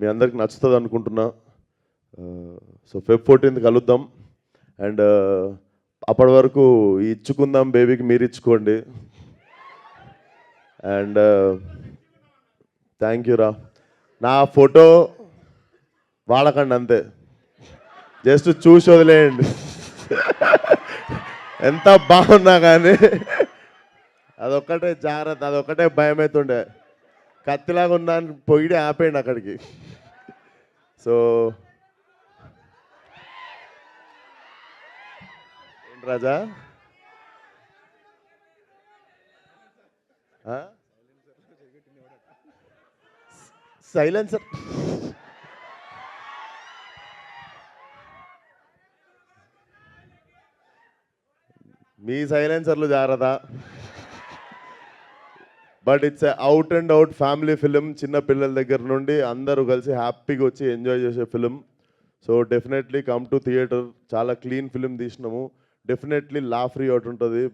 మీ అందరికి నచ్చుతుంది అనుకుంటున్నా. సో Feb 14th కలుద్దాం. అండ్ అప్పటి వరకు ఇచ్చుకుందాం బేబీకి మీరు ఇచ్చుకోండి. అండ్ థ్యాంక్ యూ రా. నా ఫోటో వాడకండి అంతే, జస్ట్ చూసి వదిలేయండి. ఎంత బాగున్నా కానీ అదొక్కటే జాగ్రత్త, అదొక్కటే భయం అవుతుండే. కత్తిలాగా ఉన్నాను పొయ్యిడే ఆపేయండి అక్కడికి. సో ఏంటి రాజా, సైలెన్సర్ మీ సైలెన్సర్లు జాగ్రత్త. But it's out and out family film. చిన్న పిల్లల దగ్గర నుండి అందరూ కలిసి హ్యాపీగా వచ్చి ఎంజాయ్ చేసే film. So definitely come to theatre. చాలా క్లీన్ ఫిలిం తీసినాము. డెఫినెట్లీ లా ఫ్రీ అవుట్ ఉంటుంది.